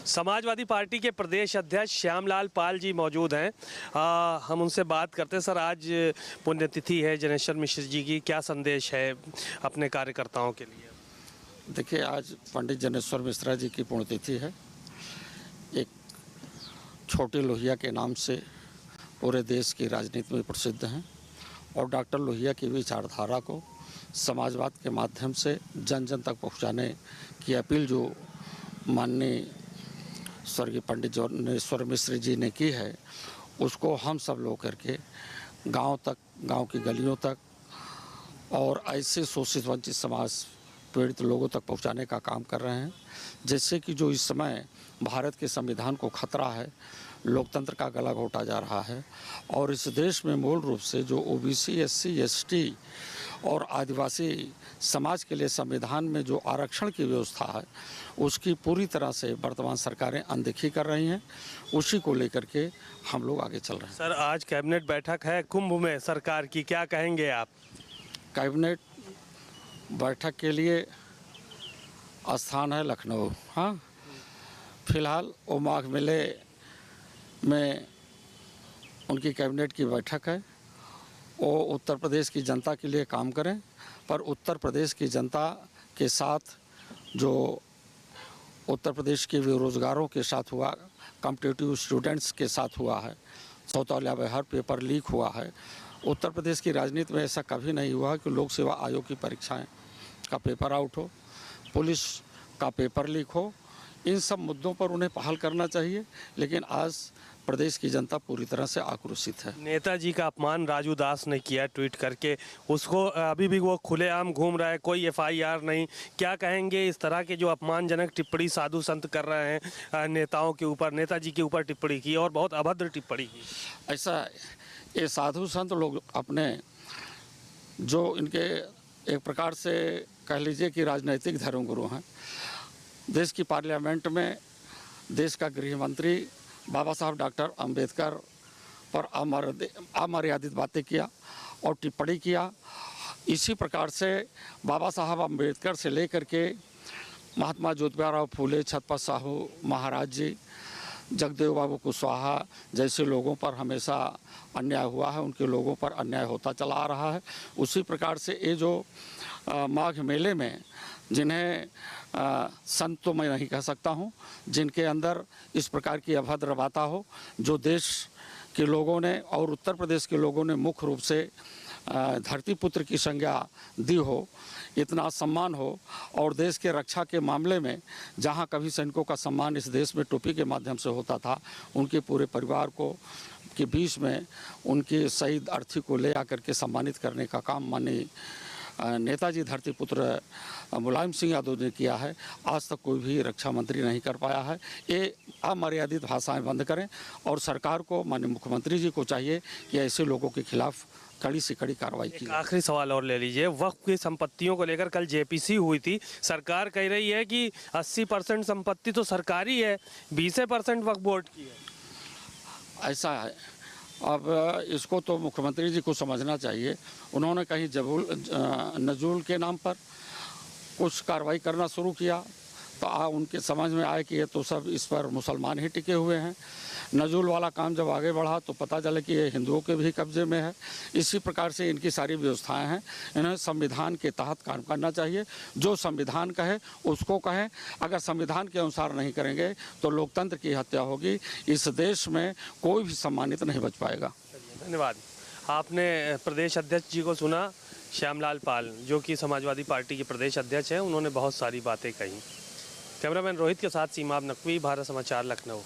Samajwadi party के प्रदेश अध्यक्ष श्यामलाल पाल जी मौजूद हैं। हम उनसे बात करते हैं। सर, आज पुण्यतिथि है जनेश्वर मिश्र जी की, क्या संदेश है अपने कार्यकर्ताओं के लिए? देखिए, आज पंडित जनेश्वर मिश्रा जी की पुण्यतिथि है। एक छोटे लोहिया के नाम से पूरे देश की राजनीति में प्रसिद्ध हैं और डॉक्टर लोहिया की विचारधारा को समाजवाद के माध्यम से जन जन तक पहुंचाने की अपील जो माननीय स्वर्गीय पंडित जनेश्वर मिश्र जी ने की है, उसको हम सब लोग करके गांव तक, गांव की गलियों तक और ऐसे शोषित वंचित समाज पीड़ित लोगों तक पहुंचाने का काम कर रहे हैं, जिससे कि जो इस समय भारत के संविधान को खतरा है, लोकतंत्र का गला घोटा जा रहा है और इस देश में मूल रूप से जो ओबीसी, एससी, एसटी और आदिवासी समाज के लिए संविधान में जो आरक्षण की व्यवस्था है, उसकी पूरी तरह से वर्तमान सरकारें अनदेखी कर रही हैं। उसी को लेकर के हम लोग आगे चल रहे हैं। सर, आज कैबिनेट बैठक है कुंभ में सरकार की, क्या कहेंगे आप? कैबिनेट बैठक के लिए स्थान है लखनऊ। हाँ, फिलहाल वो माघ मेले में उनकी कैबिनेट की बैठक है। वो उत्तर प्रदेश की जनता के लिए काम करें, पर उत्तर प्रदेश की जनता के साथ जो उत्तर प्रदेश के बेरोजगारों के साथ हुआ, कॉम्पिटिटिव स्टूडेंट्स के साथ हुआ है, सौतौल्या में हर पेपर लीक हुआ है। उत्तर प्रदेश की राजनीति में ऐसा कभी नहीं हुआ कि लोक सेवा आयोग की परीक्षाएं का पेपर आउट हो, पुलिस का पेपर लीक हो। इन सब मुद्दों पर उन्हें पहल करना चाहिए, लेकिन आज प्रदेश की जनता पूरी तरह से आक्रोशित है। नेताजी का अपमान राजू दास ने किया ट्वीट करके, उसको अभी भी वो खुलेआम घूम रहा है, कोई एफआईआर नहीं। क्या कहेंगे इस तरह के जो अपमानजनक टिप्पणी साधु संत कर रहे हैं नेताओं के ऊपर? नेताजी के ऊपर टिप्पणी की और बहुत अभद्र टिप्पणी की। ऐसा ये साधु संत लोग अपने जो इनके एक प्रकार से कह लीजिए कि राजनैतिक धर्मगुरु हैं। देश की पार्लियामेंट में देश का गृह मंत्री बाबा साहब डॉक्टर अंबेडकर पर अमर्यादित बातें किया और टिप्पणी किया। इसी प्रकार से बाबा साहब अंबेडकर से लेकर के महात्मा ज्योतिबा फूले, छत्रपति साहू महाराज जी, जगदेव बाबू कुशवाहा जैसे लोगों पर हमेशा अन्याय हुआ है, उनके लोगों पर अन्याय होता चला आ रहा है। उसी प्रकार से ये जो माघ मेले में जिन्हें संत तो मैं नहीं कह सकता हूँ, जिनके अंदर इस प्रकार की अभद्र बातें हो, जो देश के लोगों ने और उत्तर प्रदेश के लोगों ने मुख्य रूप से धरती पुत्र की संज्ञा दी हो, इतना सम्मान हो और देश के रक्षा के मामले में जहाँ कभी सैनिकों का सम्मान इस देश में टोपी के माध्यम से होता था, उनके पूरे परिवार को के बीच में उनके शहीद अर्थी को ले आकर के सम्मानित करने का काम माननीय नेताजी धरती पुत्र मुलायम सिंह यादव ने किया है। आज तक कोई भी रक्षा मंत्री नहीं कर पाया है। ये अमर्यादित भाषाएं बंद करें और सरकार को, माननीय मुख्यमंत्री जी को चाहिए कि ऐसे लोगों के खिलाफ कड़ी से कड़ी कार्रवाई की। आखिरी सवाल और ले लीजिए। वक्फ की संपत्तियों को लेकर कल जेपीसी हुई थी, सरकार कह रही है कि 80% संपत्ति तो सरकारी है, 20% वक्फ बोर्ड की है। ऐसा है, अब इसको तो मुख्यमंत्री जी को समझना चाहिए। उन्होंने कहीं नजूल के नाम पर कुछ कार्रवाई करना शुरू किया तो उनके समझ में आए कि ये तो सब इस पर मुसलमान ही टिके हुए हैं। नजूल वाला काम जब आगे बढ़ा तो पता चला कि ये हिंदुओं के भी कब्जे में है। इसी प्रकार से इनकी सारी व्यवस्थाएं हैं। इन्हें संविधान के तहत काम करना चाहिए। जो संविधान कहे उसको कहें। अगर संविधान के अनुसार नहीं करेंगे तो लोकतंत्र की हत्या होगी। इस देश में कोई भी सम्मानित नहीं बच पाएगा। धन्यवाद। आपने प्रदेश अध्यक्ष जी को सुना, श्यामलाल पाल, जो कि समाजवादी पार्टी के प्रदेश अध्यक्ष हैं। उन्होंने बहुत सारी बातें कही। कैमरामैन रोहित के साथ सीमाब नकवी, भारत समाचार, लखनऊ।